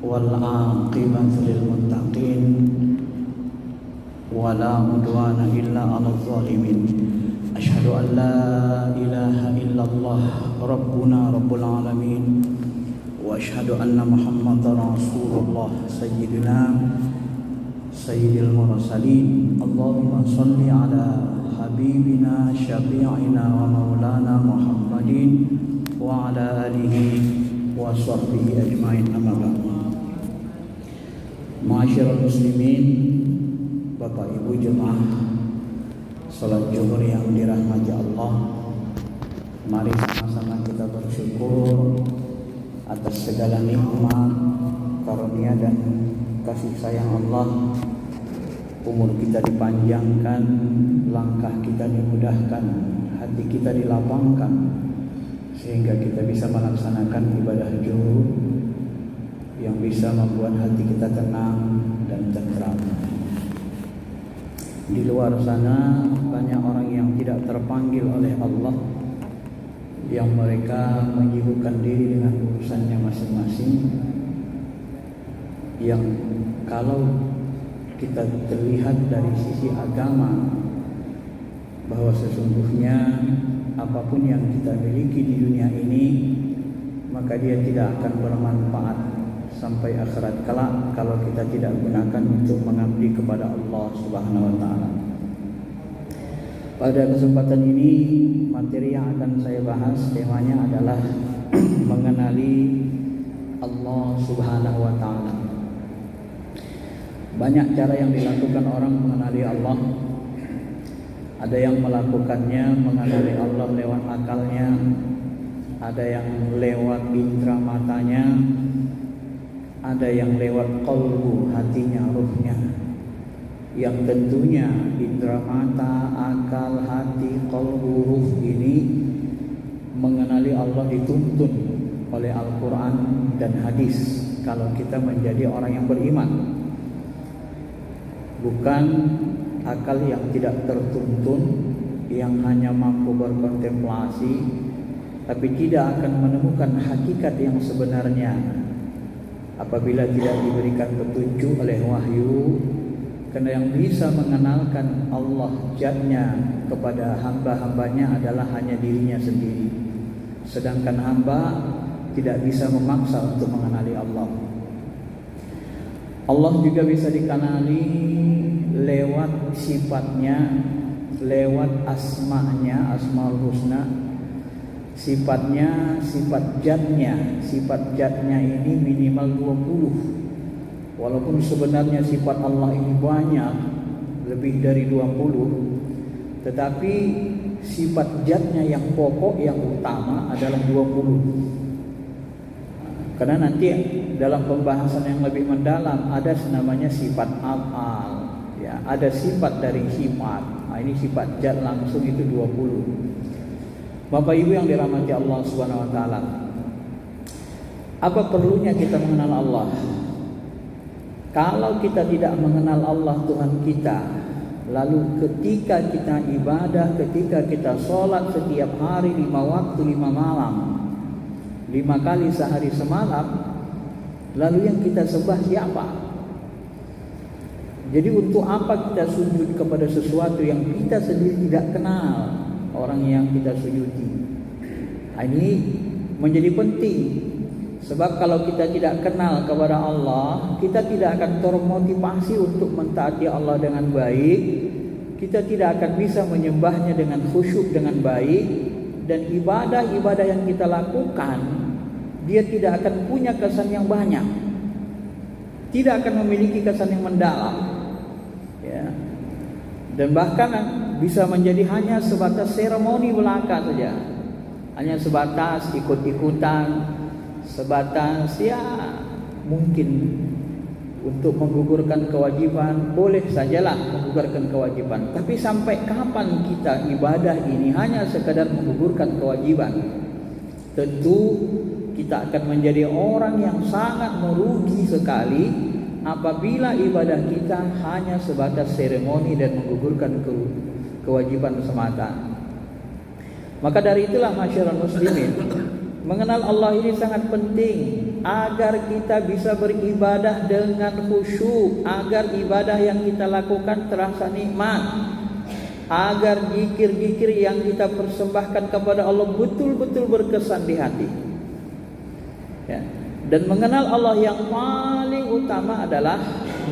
والعاقبة للمتقين ولا عدوان إلا على الظالمين أشهد أن لا إله إلا الله ربنا رب العالمين وأشهد أن محمد رسول الله سيدنا سيد المرسلين اللهم صل على حبيبنا شفيعنا ومولانا محمد وعلى آله وصحبه أجمعين أما بعد. Ma'asyiral muslimin, Bapak Ibu jemaah salat Zuhur yang dirahmati Allah, mari sama-sama kita bersyukur atas segala nikmat, karunia dan kasih sayang Allah. Umur kita dipanjangkan, langkah kita dimudahkan, hati kita dilapangkan, sehingga kita bisa melaksanakan ibadah zuhur yang bisa membuat hati kita tenang dan tentram. Di luar sana banyak orang yang tidak terpanggil oleh Allah, yang mereka menyibukkan diri dengan urusannya masing-masing, yang kalau kita terlihat dari sisi agama bahwa sesungguhnya apapun yang kita miliki di dunia ini, maka dia tidak akan bermanfaat sampai akhirat kelak kalau kita tidak gunakan untuk mengabdi kepada Allah Subhanahu wa taala. Pada kesempatan ini, materi yang akan saya bahas temanya adalah mengenali Allah Subhanahu wa taala. Banyak cara yang dilakukan orang mengenali Allah. Ada yang melakukannya mengenali Allah lewat akalnya, ada yang lewat indera matanya, ada yang lewat qalbu, hatinya, ruhnya. Yang tentunya indera mata, akal, hati, qalbu, ruh ini mengenali Allah dituntun oleh Al-Quran dan hadis kalau kita menjadi orang yang beriman. Bukan akal yang tidak tertuntun, yang hanya mampu berkontemplasi, tapi tidak akan menemukan hakikat yang sebenarnya apabila tidak diberikan petunjuk oleh wahyu. Karena yang bisa mengenalkan Allah Jalla kepada hamba-hambanya adalah hanya dirinya sendiri. Sedangkan hamba tidak bisa memaksa untuk mengenali Allah. Allah juga bisa dikenali lewat sifatnya, lewat asma'nya, asmaul husna. Sifatnya, sifat zatnya. Sifat zatnya ini minimal 20. Walaupun sebenarnya sifat Allah ini banyak, lebih dari 20, tetapi sifat zatnya yang pokok, yang utama adalah 20. Karena nanti dalam pembahasan yang lebih mendalam ada namanya sifat af'al, ya, ada sifat dari sifat. Nah, ini sifat zat langsung itu 20. Bapak Ibu yang dirahmati Allah Subhanahu wa taala, apa perlunya kita mengenal Allah? Kalau kita tidak mengenal Allah Tuhan kita, lalu ketika kita ibadah, ketika kita sholat setiap hari 5 waktu 5 malam, 5 kali sehari semalam, lalu yang kita sembah siapa? Jadi untuk apa kita sujud kepada sesuatu yang kita sendiri tidak kenal orang yang kita sujudi? Ini menjadi penting, sebab kalau kita tidak kenal kepada Allah, kita tidak akan termotivasi untuk mentaati Allah dengan baik. Kita tidak akan bisa menyembahnya dengan khusyuk dengan baik, dan ibadah-ibadah yang kita lakukan, dia tidak akan punya kesan yang banyak, tidak akan memiliki kesan yang mendalam, ya. Dan bahkan bisa menjadi hanya sebatas seremoni belaka saja, hanya sebatas ikut-ikutan, sebatas ya mungkin untuk menggugurkan kewajiban, boleh sajalah menggugurkan kewajiban. Tapi sampai kapan kita ibadah ini hanya sekadar menggugurkan kewajiban? Tentu kita akan menjadi orang yang sangat merugi sekali apabila ibadah kita hanya sebatas seremoni dan menggugurkan kewajiban semata. Maka dari itulah masyarakat muslimin, Mengenal Allah ini sangat penting agar kita bisa beribadah dengan khusyuk, agar ibadah yang kita lakukan terasa nikmat, agar zikir-zikir yang kita persembahkan kepada Allah betul-betul berkesan di hati. Ya. Dan mengenal Allah yang paling utama adalah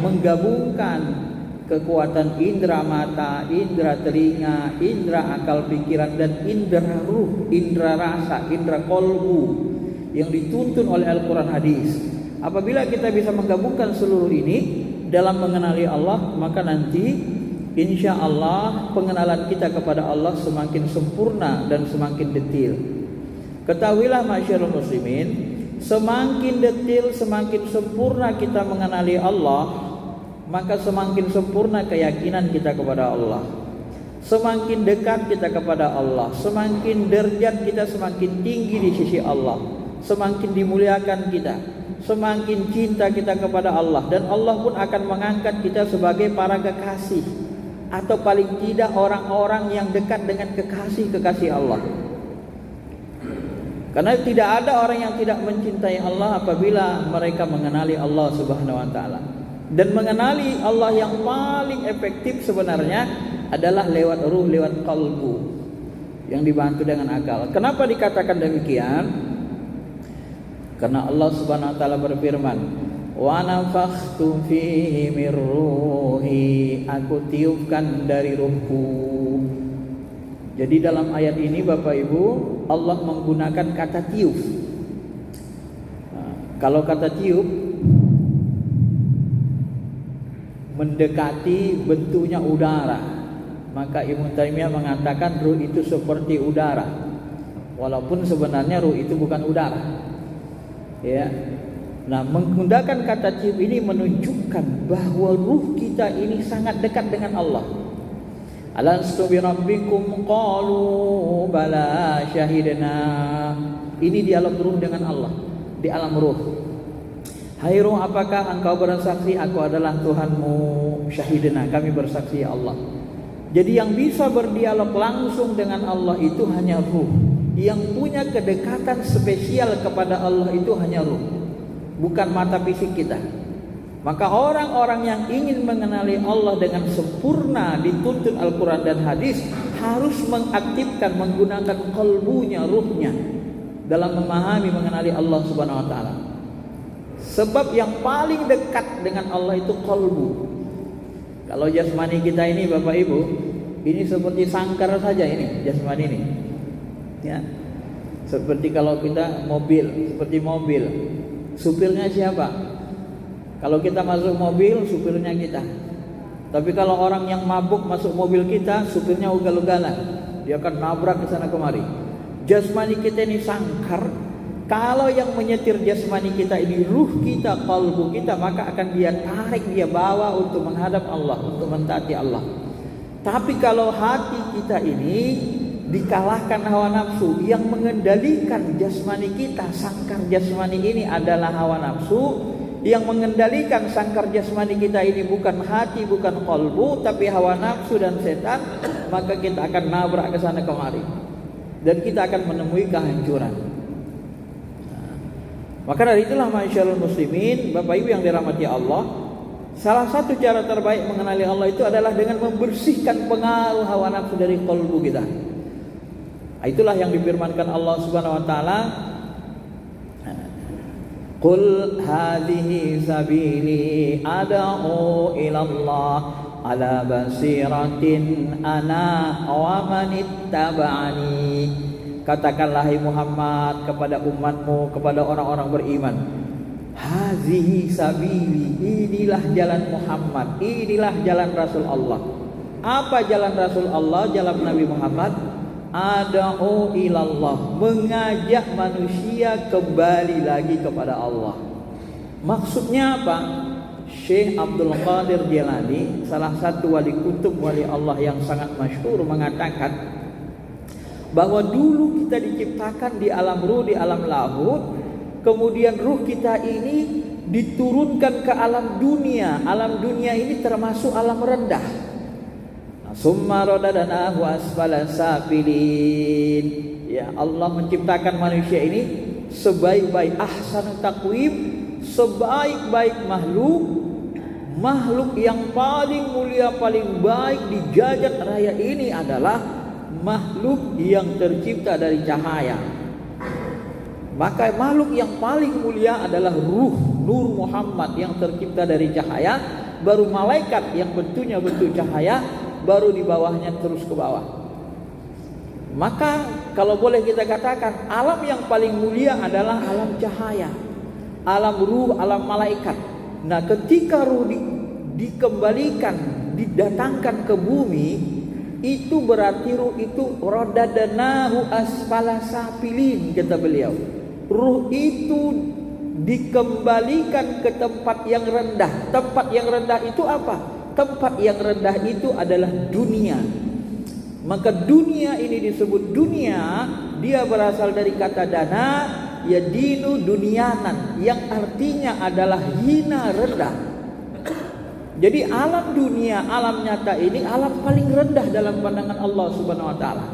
menggabungkan kekuatan indera mata, indera telinga, indera akal pikiran, dan indera ruh, indera rasa, indera kolbu yang dituntun oleh Al-Quran hadis. Apabila kita bisa menggabungkan seluruh ini dalam mengenali Allah, maka nanti insya Allah pengenalan kita kepada Allah semakin sempurna dan semakin detail. Ketahuilah masyarul muslimin, semakin detail, semakin sempurna kita mengenali Allah, maka semakin sempurna keyakinan kita kepada Allah, semakin dekat kita kepada Allah, semakin derajat kita semakin tinggi di sisi Allah, semakin dimuliakan kita, semakin cinta kita kepada Allah, dan Allah pun akan mengangkat kita sebagai para kekasih, atau paling tidak orang-orang yang dekat dengan kekasih-kekasih Allah. Karena tidak ada orang yang tidak mencintai Allah apabila mereka mengenali Allah Subhanahu wa taala. Dan mengenali Allah yang paling efektif sebenarnya adalah lewat ruh, lewat kalbu, yang dibantu dengan akal. Kenapa dikatakan demikian? Karena Allah Subhanahu wa taala berfirman, "Wa nafakhtu fihi mir ruhi," aku tiupkan dari ruhku. Jadi dalam ayat ini Bapak Ibu, Allah menggunakan kata tiup. Nah, kalau kata tiup mendekati bentuknya udara, maka Ibnu Taimiyah mengatakan ruh itu seperti udara, walaupun sebenarnya ruh itu bukan udara. Ya. Nah, menggunakan kata tiup ini menunjukkan bahwa ruh kita ini sangat dekat dengan Allah. Alastu bi rabbikum qalu bala syahidna. Ini di alam ruh dengan Allah, di alam ruh. Hai ruh, apakah engkau bersaksi aku adalah Tuhanmu? Syahidna, kami bersaksi ya Allah. Jadi yang bisa berdialog langsung dengan Allah itu hanya ruh. Yang punya kedekatan spesial kepada Allah itu hanya ruh, bukan mata fisik kita. Maka orang-orang yang ingin mengenali Allah dengan sempurna dituntun Al-Quran dan hadis harus mengaktifkan, menggunakan kalbunya, ruhnya dalam memahami mengenali Allah Subhanahu wa taala. Sebab yang paling dekat dengan Allah itu kalbu. Kalau jasmani kita ini Bapak Ibu, ini seperti sangkar saja ini jasmani ini. Ya. Seperti kalau kita mobil, seperti mobil. Supirnya siapa? Kalau kita masuk mobil, supirnya kita. Tapi kalau orang yang mabuk masuk mobil kita, supirnya ugal-ugalan. Dia akan nabrak ke sana kemari. Jasmani kita ini sangkar. Kalau yang menyetir jasmani kita ini ruh kita, kalbu kita, maka akan dia tarik, dia bawa untuk menghadap Allah, untuk mentaati Allah. Tapi kalau hati kita ini dikalahkan hawa nafsu, yang mengendalikan jasmani kita, sangkar jasmani ini adalah hawa nafsu. Yang mengendalikan sangkar jasmani kita ini bukan hati, bukan kalbu, tapi hawa nafsu dan setan, maka kita akan nabrak ke sana kemari, dan kita akan menemui kehancuran. Maka dari itulah masyaallah muslimin, Bapak Ibu yang dirahmati Allah, salah satu cara terbaik mengenali Allah itu adalah dengan membersihkan pengaruh hawa nafsu dari kalbu kita. Itulah yang difirmankan Allah Subhanahu wa taala, "Qul hadhihi sabili ad'u ila Allah ala basiratin ana wa man ittaba'ani." Katakanlah hai Muhammad kepada umatmu, kepada orang-orang beriman, hazihi sabili, inilah jalan Muhammad, inilah jalan Rasul Allah. Apa jalan Rasul Allah, jalan Nabi Muhammad? Ad'u ilallah, mengajak manusia kembali lagi kepada Allah. Maksudnya apa? Syekh Abdul Qadir Jilani, salah satu wali kutub wali Allah yang sangat masyhur, mengatakan bahwa dulu kita diciptakan di alam ruh, di alam lahut, kemudian ruh kita ini diturunkan ke alam dunia. Alam dunia ini termasuk alam rendah. Summa radadnahu asfala safilin. Ya, Allah menciptakan manusia ini sebaik-baik ahsanut taqwim, sebaik-baik makhluk yang paling mulia, paling baik di jagat raya ini adalah makhluk yang tercipta dari cahaya. Maka makhluk yang paling mulia adalah ruh Nur Muhammad yang tercipta dari cahaya, baru malaikat yang bentuknya bentuk cahaya, baru di bawahnya terus ke bawah. Maka kalau boleh kita katakan alam yang paling mulia adalah alam cahaya, alam ruh, alam malaikat. Nah, ketika ruh dikembalikan, didatangkan ke bumi, itu berarti ruh itu radadnahu asfala safilin, kata beliau. Ruh itu dikembalikan ke tempat yang rendah. Tempat yang rendah itu apa? Tempat yang rendah itu adalah dunia. Maka dunia ini disebut dunia, dia berasal dari kata dana, ya dinu dunianan, yang artinya adalah hina, rendah. Jadi alam dunia, alam nyata ini alam paling rendah dalam pandangan Allah Subhanahu wa taala.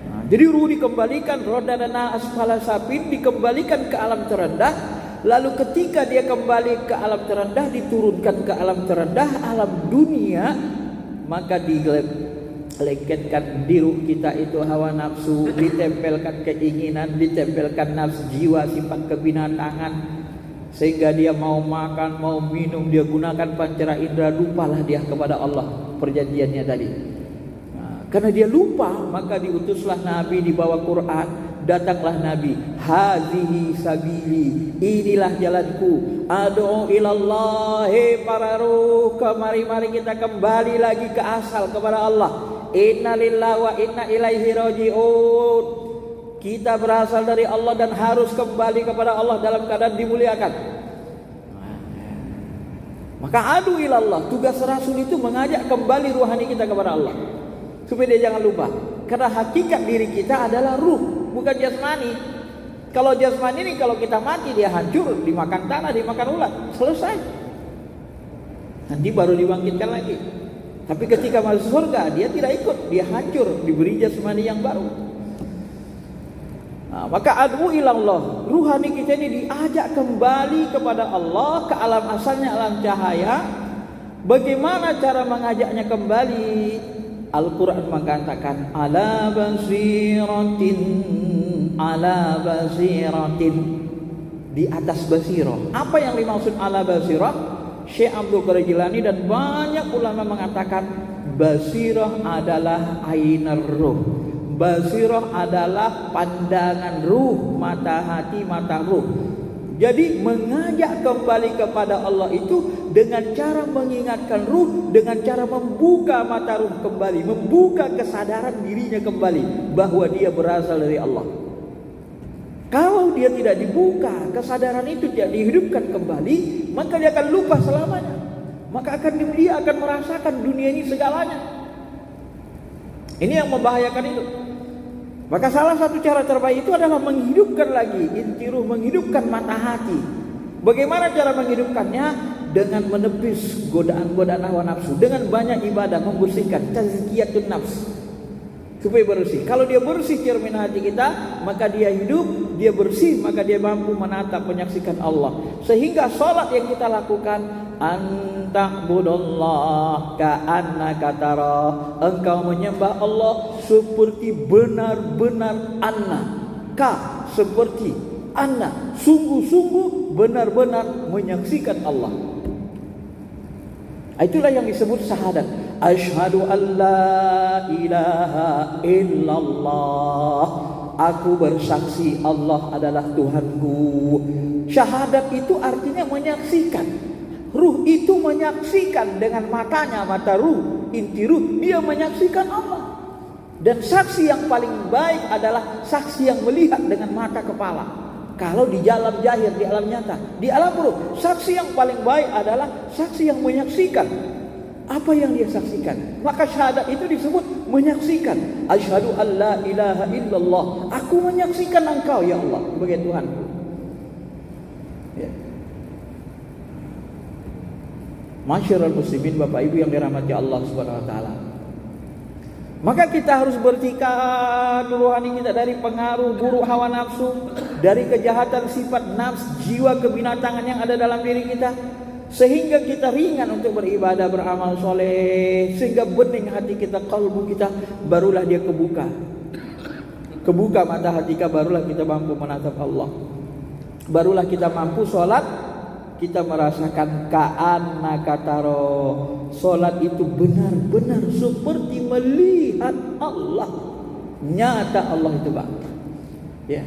Nah, jadi ruh dikembalikan, rodana asfala safin, dikembalikan ke alam terendah. Lalu ketika dia kembali ke alam terendah, diturunkan ke alam terendah, alam dunia, maka dileketkan di ruh kita itu hawa nafsu, ditempelkan keinginan, ditempelkan nafsu jiwa, sifat kebinatangan, sehingga dia mau makan, mau minum, dia gunakan pancara indera, lupalah dia kepada Allah perjanjiannya tadi. Nah, karena dia lupa, maka diutuslah Nabi di bawah Quran. Datanglah Nabi, hazihi sabili, inilah jalanku, ad'u ilallah. Hei para ruh, mari kita kembali lagi ke asal, kepada Allah. Inna lillahi wa inna ilaihi raji'un. Kita berasal dari Allah dan harus kembali kepada Allah dalam keadaan dimuliakan. Maka adu ilallah, tugas Rasul itu mengajak kembali ruhani kita kepada Allah, supaya dia jangan lupa. Karena hakikat diri kita adalah ruh, bukan jasmani. Kalau jasmani ini kalau kita mati dia hancur, dimakan tanah, dimakan ulat, selesai. Nanti baru dibangkitkan lagi. Tapi ketika masuk surga dia tidak ikut, dia hancur, diberi jasmani yang baru. Nah, maka adu ilallah, ruhani kita ini diajak kembali kepada Allah, ke alam asalnya, alam cahaya. Bagaimana cara mengajaknya kembali? Al-Quran mengatakan ala basiratin, di atas basirah. Apa yang dimaksud ala basirah? Syekh Abdul Qadir Jilani dan banyak ulama mengatakan basirah adalah ainar ruh. Basirah adalah pandangan ruh, mata hati, mata ruh. Jadi mengajak kembali kepada Allah itu dengan cara mengingatkan ruh, dengan cara membuka mata ruh kembali, membuka kesadaran dirinya kembali bahwa dia berasal dari Allah. Kalau dia tidak dibuka, kesadaran itu tidak dihidupkan kembali, maka dia akan lupa selamanya. Maka dia akan merasakan dunia ini segalanya. Ini yang membahayakan itu. Maka salah satu cara terbaik itu adalah menghidupkan lagi inti ruh, menghidupkan mata hati. Bagaimana cara menghidupkannya? Dengan menepis godaan-godaan hawa nafsu, dengan banyak ibadah, membersihkan tazkiyatun nafs supaya bersih. Kalau dia bersih cermin hati kita, maka dia hidup, dia bersih, maka dia mampu menatap, menyaksikan Allah. Sehingga salat yang kita lakukan, anta'budallah ka'annaka tara, engkau menyembah Allah seperti benar-benar seperti anna, sungguh-sungguh benar-benar menyaksikan Allah. Itulah yang disebut syahadat. Asyhadu an la ilaha illallah, aku bersaksi Allah adalah Tuhanku. Syahadat itu artinya menyaksikan. Ruh itu menyaksikan dengan matanya, mata ruh, inti ruh, dia menyaksikan Allah. Dan saksi yang paling baik adalah saksi yang melihat dengan mata kepala. Kalau di alam zahir, di alam nyata, di alam ruh, saksi yang paling baik adalah saksi yang menyaksikan apa yang dia saksikan. Maka syahadat itu disebut menyaksikan. Asyhadu an la ilaha illallah, aku menyaksikan engkau ya Allah sebagai Tuhanku. Ya. Masyarul muslimin, Bapak Ibu yang dirahmati Allah Subhanahu wa taala. Maka kita harus bertikad rohani kita dari pengaruh buruk hawa nafsu, dari kejahatan sifat nafs, jiwa kebinatangan yang ada dalam diri kita, sehingga kita ringan untuk beribadah, beramal soleh, sehingga bening hati kita, kalbu kita, barulah dia kebuka mata hati kita, barulah kita mampu menatap Allah, barulah kita mampu sholat. Kita merasakan ka'annaka taro, solat itu benar-benar seperti melihat Allah, nyata Allah itu Pak. Ya,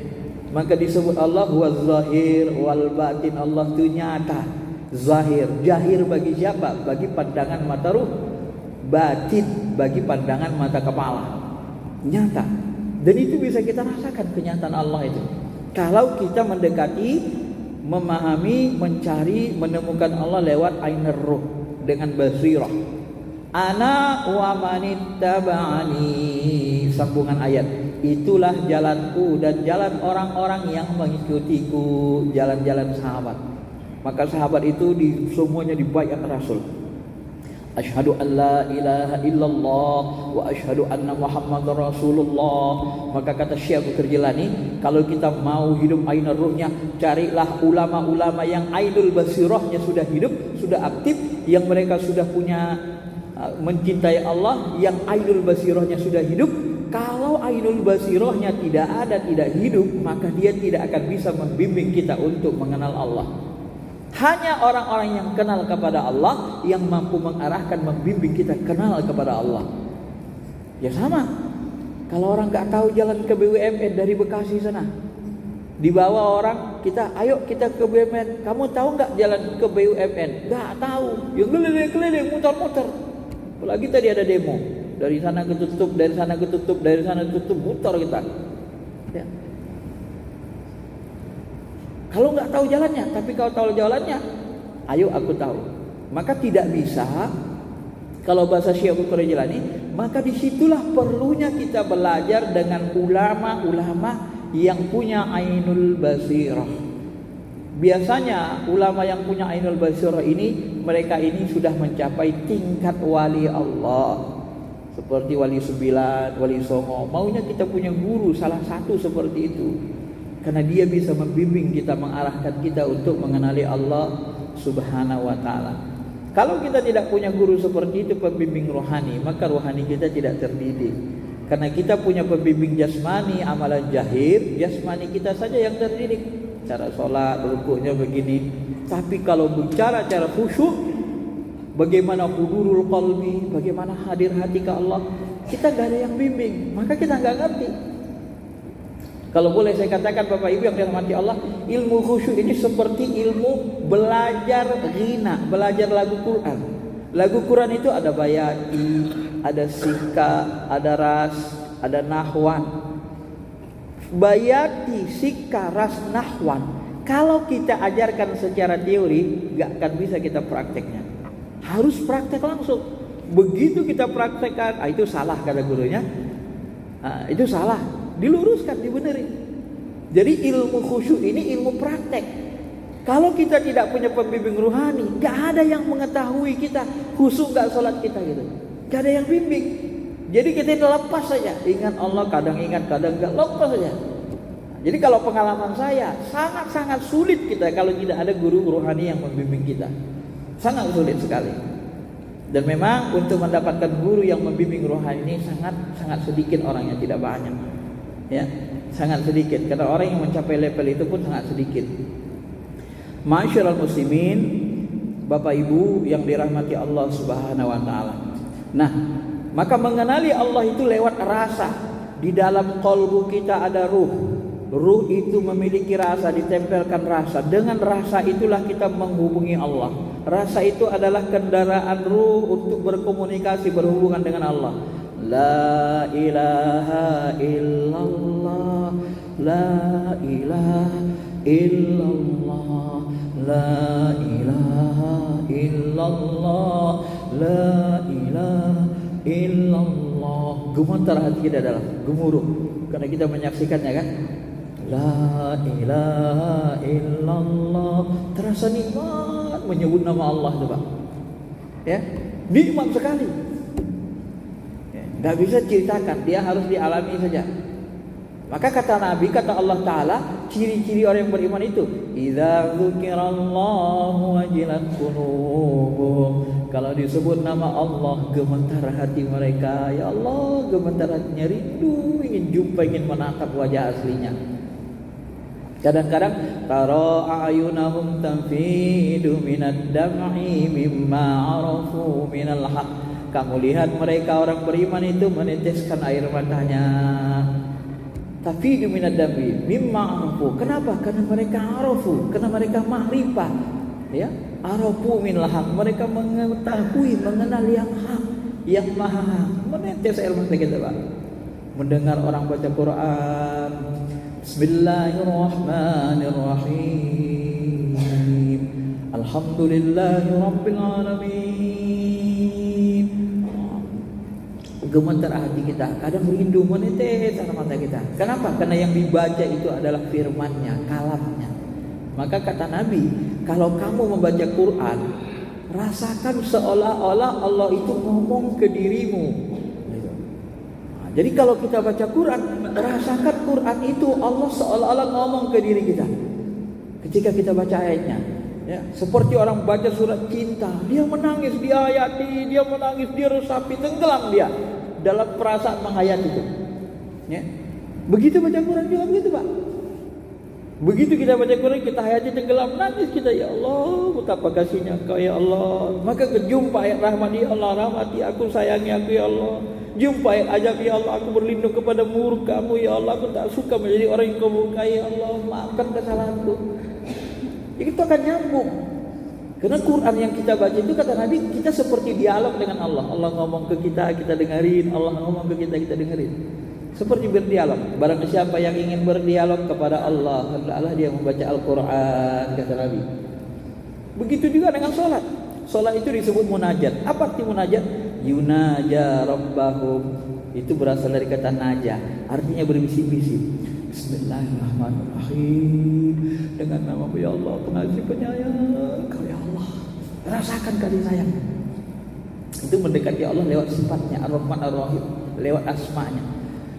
maka disebut Allah huwa zahir wal batin. Allah itu nyata, zahir, jahir bagi siapa? Bagi pandangan mata ruh, batin bagi pandangan mata kepala, nyata. Dan itu bisa kita rasakan kenyataan Allah itu kalau kita mendekati, memahami, mencari, menemukan Allah lewat ainur ruh dengan basirah. Ana wa manittaba'ani, sambungan ayat. Itulah jalanku dan jalan orang-orang yang mengikutiku, jalan-jalan sahabat. Maka sahabat itu semuanya dibayar Rasul. Asyhadu an la ilaha illallah wa asyhadu anna Muhammadar Rasulullah. Maka kata Syekh Abu Jilani, kalau kita mau hidup ainur ruhnya, carilah ulama-ulama yang ainul basirahnya sudah hidup, sudah aktif, yang mereka sudah punya mencintai Allah, yang ainul basirahnya sudah hidup. Kalau ainul basirahnya tidak ada, tidak hidup, maka dia tidak akan bisa membimbing kita untuk mengenal Allah. Hanya orang-orang yang kenal kepada Allah yang mampu mengarahkan, membimbing kita kenal kepada Allah. Ya sama, kalau orang nggak tahu jalan ke BUMN dari Bekasi sana, dibawa orang kita, ayo kita ke BUMN. Kamu tahu nggak jalan ke BUMN? Nggak tahu. Yang keliling-keliling, muter-muter. Apalagi tadi ada demo, dari sana ketutup, dari sana ketutup, dari sana ketutup, muter kita. Ya. Kalau nggak tahu jalannya, tapi kalau tahu jalannya, ayo aku tahu. Maka tidak bisa, kalau bahasa Syekh Abu Jilani, maka disitulah perlunya kita belajar dengan ulama-ulama yang punya ainul basirah. Biasanya ulama yang punya ainul basirah ini, mereka ini sudah mencapai tingkat wali Allah, seperti wali 9, wali songo. Maunya kita punya guru salah satu seperti itu, karena dia bisa membimbing kita, mengarahkan kita untuk mengenali Allah Subhanahu wa ta'ala. Kalau kita tidak punya guru seperti itu, pembimbing rohani, maka rohani kita tidak terdidik. Karena kita punya pembimbing jasmani, amalan jahir, jasmani kita saja yang terdidik. Cara sholat, rukuknya begini. Tapi kalau bicara cara khusyuk, bagaimana hudurul qalbi, bagaimana hadir hati ke Allah, kita gak ada yang bimbing, maka kita gak ngerti. Kalau boleh saya katakan Bapak Ibu yang dirahmati Allah, ilmu khusyuk ini seperti ilmu belajar ghina, belajar lagu Quran. Lagu Quran itu ada bayati, ada sika, ada ras, ada nahwan. Bayati, sika, ras, nahwan, kalau kita ajarkan secara teori, gak akan bisa kita prakteknya. Harus praktek langsung. Begitu kita praktekkan, itu salah kata gurunya, itu salah, diluruskan, dibenerin. Jadi ilmu khusyuk ini ilmu praktek. Kalau kita tidak punya pembimbing rohani, gak ada yang mengetahui kita khusyuk gak sholat kita gitu, gak ada yang bimbing. Jadi kita lepas saja, ingat Allah, kadang ingat, kadang gak, lepas saja. Jadi kalau pengalaman saya, sangat-sangat sulit kita kalau tidak ada guru rohani yang membimbing kita. Sangat sulit sekali. Dan memang untuk mendapatkan guru yang membimbing rohani ini sangat sedikit orangnya, tidak banyak. Ya, sangat sedikit. Karena orang yang mencapai level itu pun sangat sedikit. Ma'asyiral muslimin, Bapak Ibu yang dirahmati Allah Subhanahu wa taala. Nah, maka mengenali Allah itu lewat rasa. Di dalam qalbu kita ada ruh. Ruh itu memiliki rasa, ditempelkan rasa. Dengan rasa itulah kita menghubungi Allah. Rasa itu adalah kendaraan ruh untuk berkomunikasi, berhubungan dengan Allah. La ilaha illallah, la ilaha illallah, la ilaha illallah, la ilaha illallah. Gemetar hati kita adalah gemuruh karena kita menyaksikannya kan. La ilaha illallah, terasa nikmat menyebut nama Allah itu Pak. Ya, nikmat sekali. Ya, Tidak bisa ceritakan, dia harus dialami saja. Maka kata Nabi, kata Allah Ta'ala, ciri-ciri orang yang beriman itu, idza dzukirallahu wajilat qulubuhum. Kalau disebut nama Allah, gemetar hati mereka. Ya Allah, gemetar hatinya, rindu, ingin jumpa, ingin menatap wajah aslinya. Kadang-kadang tara a'yunahum tanfidu minad dam'i mimma arafu minal haq. Kamu lihat mereka orang beriman itu meneteskan air matanya. Tafidu minad dam'i mimma arafu. Kenapa? Karena mereka arafu, karena mereka ma'rifah. Ya, arafu minal haq. Mereka mengetahui, mengenal yang hak, yang maha hak. Menetes air mata kita, Pak. Mendengar orang baca Quran. Bismillahirrahmanirrahim. Alhamdulillahirabbil alamin. Gemetar hati kita, kadang rindu, menetes air mata kita. Kenapa? Karena yang dibaca itu adalah firman-Nya, kalamnya. Maka kata Nabi, kalau kamu membaca Quran, rasakan seolah-olah Allah itu ngomong ke dirimu. Jadi kalau kita baca Quran, rasakan Quran itu Allah seolah-olah ngomong ke diri kita. Ketika kita baca ayatnya, ya, seperti orang baca surat cinta, dia menangis, dia hayati, dia menangis, dia resapi, tenggelam dia dalam perasaan menghayati itu. Ya. Begitu baca Quran juga begitu, Pak. Begitu kita baca Quran, kita hayati, tenggelam, nangis kita, ya Allah, betapa kasihnya Engkau ya Allah. Maka kejumpa ayat rahmat, ya Allah, rahmati aku, sayangi aku ya Allah. Jumpa ayat ajab, ya Allah, aku berlindung kepada murka-Mu ya Allah, aku tak suka menjadi orang yang Kau murkai ya Allah, maafkan kesalahanku. Itu akan nyambung. Karena Quran yang kita baca itu, kata Nabi, kita seperti dialog dengan Allah. Allah ngomong ke kita, kita dengerin. Allah ngomong ke kita, kita dengerin. Seperti berdialog. Barang siapa yang ingin berdialog kepada Allah, hendaklah dia membaca Al-Quran, kata Nabi. Begitu juga dengan sholat. Sholat itu disebut munajat. Apa arti munajat? Yunaja rabbahum. Itu berasal dari kata naja, artinya berbisik-bisik. Bismillahirrahmanirrahim. Dengan nama-Mu ya Allah, pengasih penyayang, Kau ya Allah. Rasakan kasih sayang. Itu mendekati Allah lewat sifatnya, Ar-Rahman Ar-Rahim, lewat asma'nya.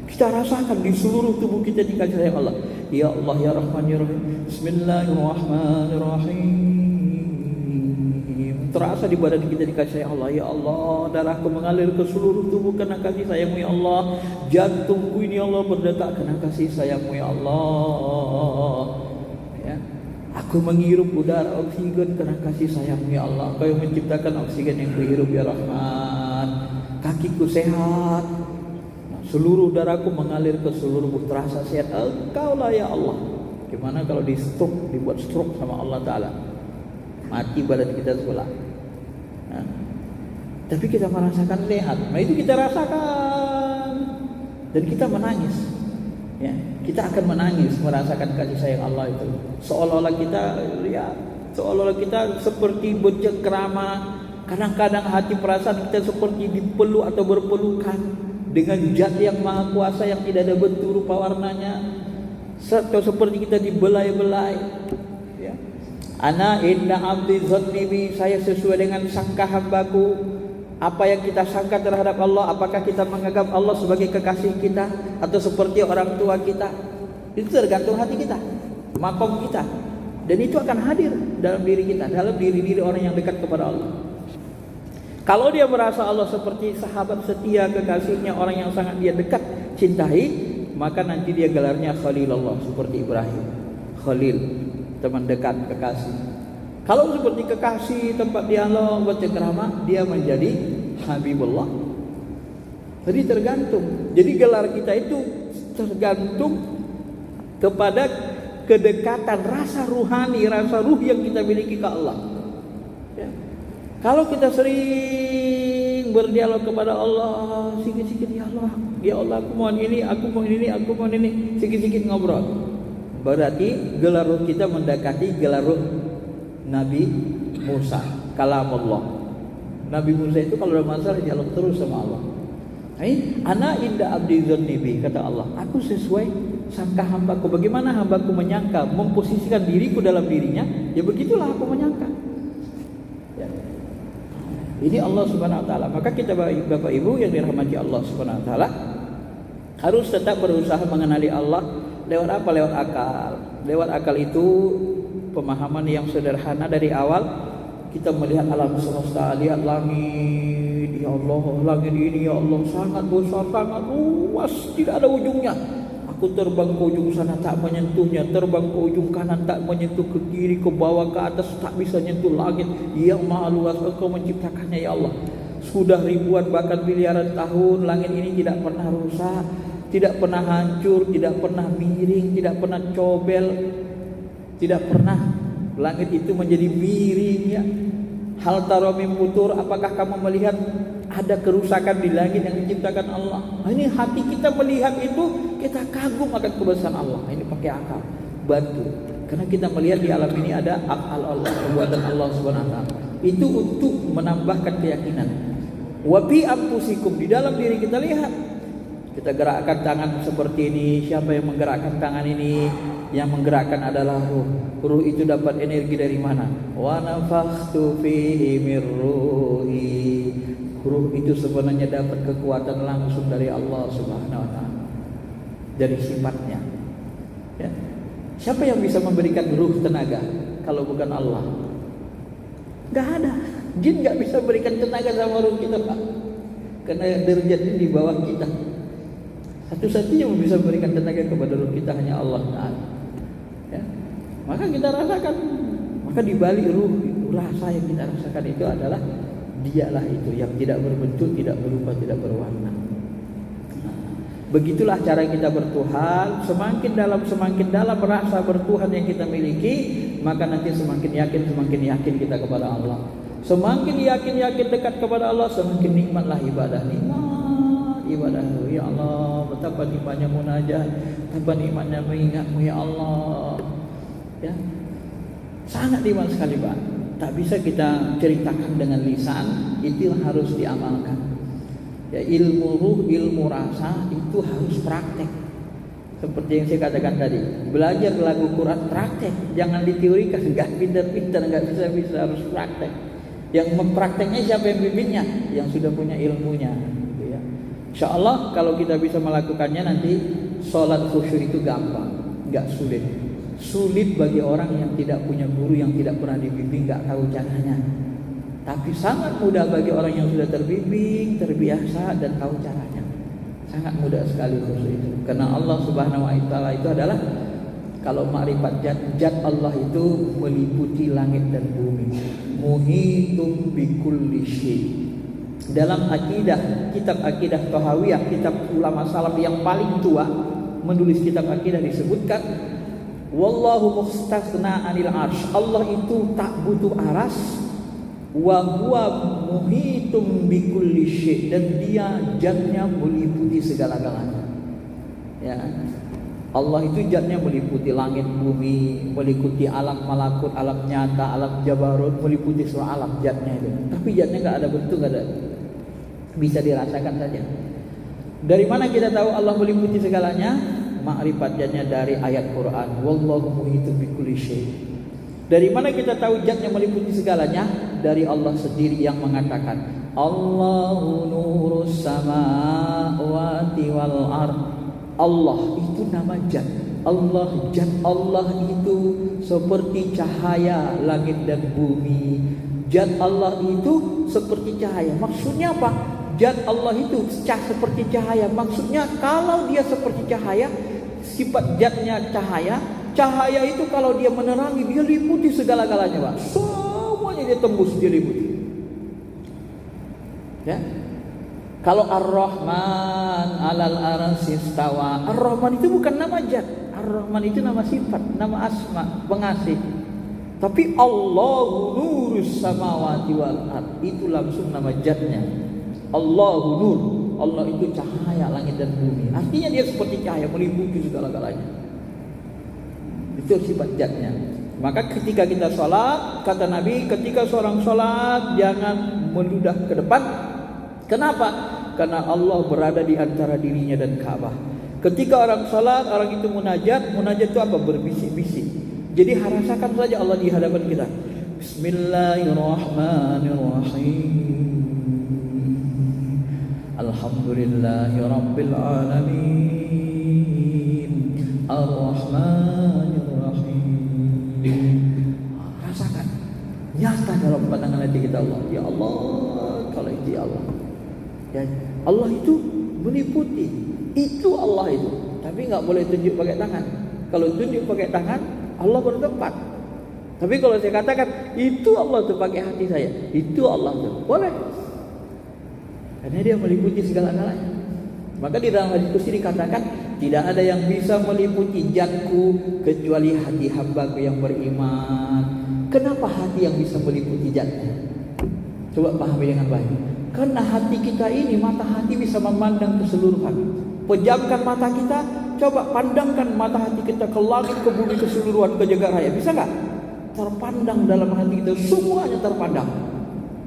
Kita rasakan di seluruh tubuh kita dikasih sayang Allah. Ya Allah ya Rahman ya Rahim. Bismillahirrahmanirrahim. Terasa di badan kita dikasih sayang Allah. Ya Allah, darahku mengalir ke seluruh tubuh karena kasih sayang-Mu ya Allah. Jantungku ini ya Allah berdetak karena kasih sayang-Mu ya Allah. Ya. Aku menghirup udara oksigen karena kasih sayang-Mu ya Allah. Kau yang menciptakan oksigen yang kuhirup ya Rahman. Kakiku sehat. Seluruh darahku mengalir ke seluruh tubuh, terasa sehat. Engkaulah ya Allah. Gimana kalau dibuat stroke sama Allah Ta'ala? Mati badan kita sebelah. Nah, tapi kita merasakan sehat. Nah itu kita rasakan. Dan kita menangis. Ya, kita akan menangis merasakan kasih sayang Allah itu. Seolah-olah kita seperti bercengkrama. Kadang-kadang hati perasaan kita seperti dipeluk atau berpelukan dengan zat yang maha kuasa yang tidak ada bentuk rupa warnanya. Atau seperti kita dibelai-belai. Ya. Ana inna abdi dzanni, saya sesuai dengan sangka hambaku. Apa yang kita sangka terhadap Allah, apakah kita menganggap Allah sebagai kekasih kita atau seperti orang tua kita? Itu tergantung hati kita, makom kita. Dan itu akan hadir dalam diri kita, dalam diri-diri orang yang dekat kepada Allah. Kalau dia merasa Allah seperti sahabat setia, kekasihnya, orang yang sangat dia dekat, cintai, maka nanti dia gelarnya Khalilullah, seperti Ibrahim. Khalil, teman dekat, kekasih. Kalau seperti kekasih, tempat dialog, bercengkrama, dia menjadi Habibullah. Jadi tergantung. Jadi gelar kita itu tergantung kepada kedekatan, rasa ruhani, rasa ruh yang kita miliki ke Allah. Ya. Kalau kita sering berdialog kepada Allah, sikit-sikit ya Allah aku mohon ini, aku mohon ini, aku mohon ini, sikit-sikit ngobrol. Berarti gelar ruh kita mendekati gelar ruh Nabi Musa, kalamullah. Nabi Musa itu kalau ada masalah dialog terus sama Allah. Ana inda abdi dzanni, kata Allah, aku sesuai sangka hambaku. Bagaimana hambaku menyangka, memposisikan diriku dalam dirinya, ya begitulah aku menyangka. Ya. Ini Allah Subhanahu wa taala. Maka kita Bapak Ibu yang dirahmati Allah Subhanahu wa taala harus tetap berusaha mengenali Allah lewat apa? Lewat akal. Lewat akal itu pemahaman yang sederhana dari awal. Kita melihat alam semesta, lihat langit, ya Allah, langit ini ya Allah sangat besar, sangat luas, tidak ada ujungnya. Aku terbang ke ujung sana tak menyentuhnya, terbang ke ujung kanan tak menyentuh, ke kiri, ke bawah, ke atas tak bisa menyentuh langit. Ya Maha luas, Engkau menciptakannya ya Allah. Sudah ribuan bahkan miliaran tahun langit ini tidak pernah rusak, tidak pernah hancur, tidak pernah miring, tidak pernah cobel, tidak pernah langit itu menjadi miring ya. Hal tara min futur, apakah kamu melihat ada kerusakan di langit yang diciptakan Allah? Ini hati kita melihat itu, kita kagum akan kebesaran Allah. Ini pakai akal, bantu. Karena kita melihat di alam ini ada akal Allah, perbuatan Allah Subhanahu wa taala. Itu untuk menambahkan keyakinan. Wa bi anfusikum, di dalam diri kita lihat. Kita gerakkan tangan seperti ini. Siapa yang menggerakkan tangan ini? Yang menggerakkan adalah ruh. Ruh itu dapat energi dari mana? Wa nafakhtu fihi mir ruhi. Ruh itu sebenarnya dapat kekuatan langsung dari Allah Subhanahu wa taala. Dari sifatnya. Ya. Siapa yang bisa memberikan ruh tenaga kalau bukan Allah? Enggak ada. Jin enggak bisa berikan tenaga sama ruh kita, Pak. Karena derajatnya di bawah kita. Satu-satunya yang bisa memberikan tenaga kepada ruh kita hanya Allah Ta'ala. Ya. Maka kita rasakan, maka di balik ruh rasa yang kita rasakan itu adalah dialah itu yang tidak berbentuk, tidak berupa, tidak berwarna. Nah, begitulah cara kita bertuhan. Semakin dalam rasa bertuhan yang kita miliki, maka nanti semakin yakin kita kepada Allah. Semakin yakin dekat kepada Allah, semakin nikmatlah ibadah. Ibadah ya Allah, betapa nikmatnya munajat, betapa nikmatnya mengingatmu ya Allah. Ya. Sangat nikmat sekali, Pak. Tak bisa kita ceritakan dengan lisan, itu harus diamalkan. Ya, ilmu ruh, ilmu rasa itu harus praktek. Seperti yang saya katakan tadi, belajar lagu Quran praktek, jangan diteorikan, enggak pintar-pintar, enggak bisa harus praktek. Yang memprakteknya siapa yang bimbingnya? Yang sudah punya ilmunya. InsyaAllah kalau kita bisa melakukannya nanti sholat khusyuk itu gampang, enggak sulit. Sulit bagi orang yang tidak punya guru, yang tidak pernah dibimbing, enggak tahu caranya. Tapi sangat mudah bagi orang yang sudah terbimbing, terbiasa dan tahu caranya. Sangat mudah sekali khusyuk itu. Karena Allah Subhanahu wa taala itu adalah, kalau makrifat zat Allah itu meliputi langit dan bumi. Muhitum bikulli syai'. Dalam akidah, kitab akidah Tahawiyah, kitab ulama salaf yang paling tua menulis kitab akidah disebutkan, wallahu mustasna anil arsy. Allah itu tak butuh aras, wa huwa muhitum bikulli syai', dan dia zatnya meliputi segala-galanya. Ya. Allah itu zatnya meliputi langit bumi, meliputi alam malakut, alam nyata, alam jabarut, meliputi seluruh alam zatnya itu. Tapi zatnya enggak ada bentuk, enggak ada, bisa dirasakan saja. Dari mana kita tahu Allah meliputi segalanya? Makrifat zatnya dari ayat Quran, wallahu muhitun bikulli syai'. Dari mana kita tahu zatnya meliputi segalanya? Dari Allah sendiri yang mengatakan, Allahu nurus samawati wal ard. Allah itu nama zat. Zat Allah itu seperti cahaya langit dan bumi. Zat Allah itu seperti cahaya. Maksudnya apa? Zat Allah itu seperti cahaya. Maksudnya kalau dia seperti cahaya, sifat zatnya cahaya. Cahaya itu kalau dia menerangi, dia liputi segala-galanya, Pak. Semuanya dia tembus, dia liputi. Ya. Kalau Ar-Rahman 'alal arsy istawa. Ar-Rahman itu bukan nama zat. Ar-Rahman itu nama sifat, nama asma, pengasih. Tapi Allahu nurus samawati wal ard, itu langsung nama zatnya. Allahu nur. Allah itu cahaya langit dan bumi. Artinya dia seperti cahaya, meliputi segala-galanya. Itu sifat zatnya. Maka ketika kita sholat, kata Nabi, ketika seorang sholat jangan meludah ke depan. Kenapa? Karena Allah berada di antara dirinya dan Ka'bah. Ketika orang salat, orang itu munajat itu apa? Berbisik-bisik. Jadi rasakan saja Allah di hadapan kita. Bismillahirrahmanirrahim. Alhamdulillahi Rabbil Alamin Ar-Rahmanir Rahim. Rasakan nyata dalam pandangan hati kita Allah. Ya Allah, kalau itu ya Allah. Ya, Allah itu meliputi. Itu Allah itu. Tapi nggak boleh tunjuk pakai tangan. Kalau tunjuk pakai tangan, Allah bertempat. Tapi kalau saya katakan itu Allah tuh pakai hati saya, itu Allah tuh boleh. Karena dia meliputi segala-galanya. Maka di dalam hadis qudsi dikatakan tidak ada yang bisa meliputi zatku kecuali hati hambaku yang beriman. Kenapa hati yang bisa meliputi zatnya? Coba pahami dengan baik. Karena hati kita ini, mata hati bisa memandang keseluruhan. Pejamkan mata kita, coba pandangkan mata hati kita ke langit, ke bumi, keseluruhan, ke jagat raya. Bisa nggak? Terpandang dalam hati kita, semuanya terpandang,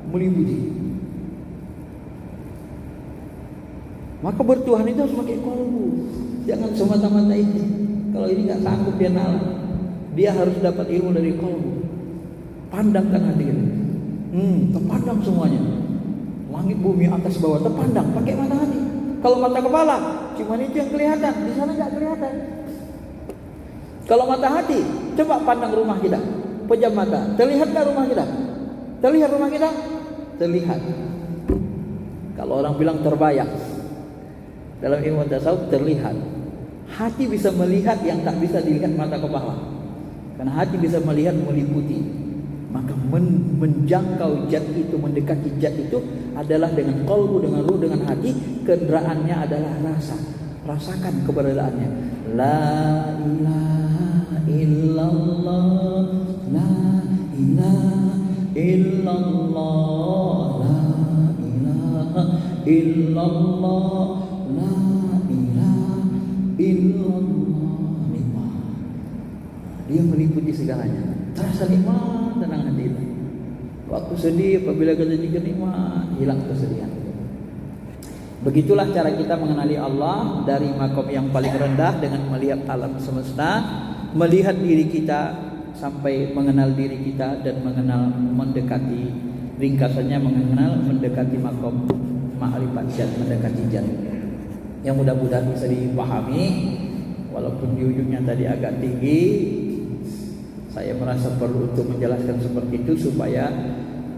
meliputi. Maka bertuhan itu harus pakai kolbu. Jangan semata-mata ini. Kalau ini nggak sanggup dia nalar, dia harus dapat ilmu dari kolbu. Pandangkan hati kita. Terpandang semuanya. Langit, bumi, atas, bawah terpandang. Pakai mata hati. Kalau mata kepala, cuma itu yang kelihatan. Di sana nggak kelihatan. Kalau mata hati, coba pandang rumah kita. Pejam mata. Terlihat nggak rumah kita? Terlihat rumah kita? Terlihat. Kalau orang bilang terbayang. Dalam ilmu tasawuf terlihat. Hati bisa melihat yang tak bisa dilihat mata kepala. Karena hati bisa melihat meliputi. Maka menjangkau zat itu, mendekati zat itu adalah dengan qalbu, dengan ruh, dengan hati. Kenderaannya adalah rasa. Rasakan keberadaannya. La ilaha illallah, la ilaha illallah, la ilaha illallah, la ilaha illallah. Dia meliputi segalanya. Terasa nikmat tenang hati kita. Waktu sedih, apabila kita zikir nikmat, hilang kesedihan. Begitulah cara kita mengenali Allah, dari makom yang paling rendah dengan melihat alam semesta, melihat diri kita sampai mengenal diri kita dan mengenal, mendekati, ringkasannya mendekati makom ma'rifat zat, mendekati zat. Yang mudah-mudahan bisa dipahami, walaupun di ujungnya tadi agak tinggi. Saya merasa perlu untuk menjelaskan seperti itu supaya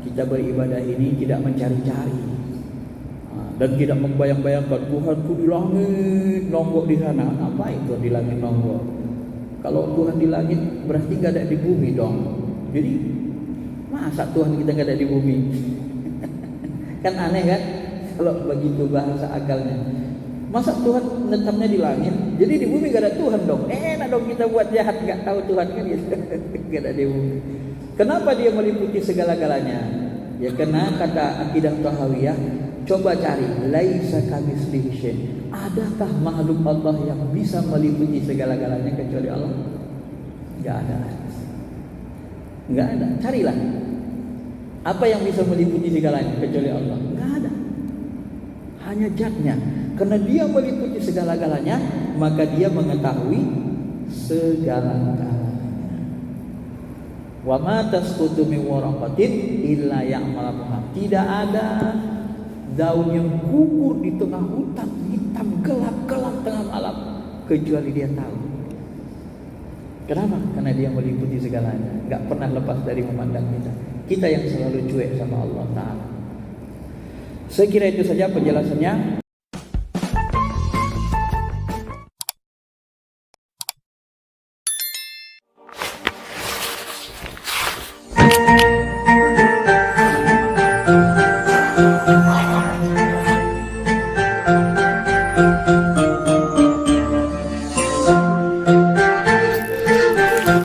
kita beribadah ini tidak mencari-cari dan tidak membayang-bayangkan Tuhanku di langit, nongkrong di sana. Apa itu di langit nongkrong? Kalau Tuhan di langit berarti nggak ada di bumi dong. Jadi masa Tuhan kita nggak ada di bumi? Kan aneh kan? Kalau begitu bahasa akalnya. Masa Tuhan menetapnya di langit, jadi di bumi gak ada Tuhan dong. Enak dong kita buat jahat, gak tahu Tuhan kan gitu. Gak ada di bumi. Kenapa dia meliputi segala-galanya? Ya karena kata akidah Tahawiyah, coba cari laisa kamitslihi syai'. Adakah makhluk Allah yang bisa meliputi segala-galanya kecuali Allah? Gak ada. Gak ada. Carilah. Apa yang bisa meliputi segalanya kecuali Allah? Gak ada. Hanya zatnya. Karena dia meliputi segala-galanya, maka dia mengetahui segala-galanya. Wa ma tasqutu min waraqatin illa ya'lamuha. Tidak ada daun yang gugur di tengah hutan hitam gelap-gelap tengah malam kecuali dia tahu. Kenapa? Karena dia meliputi segalanya, enggak pernah lepas dari memandang kita. Kita yang selalu cuek sama Allah Ta'ala. Saya kira itu saja penjelasannya.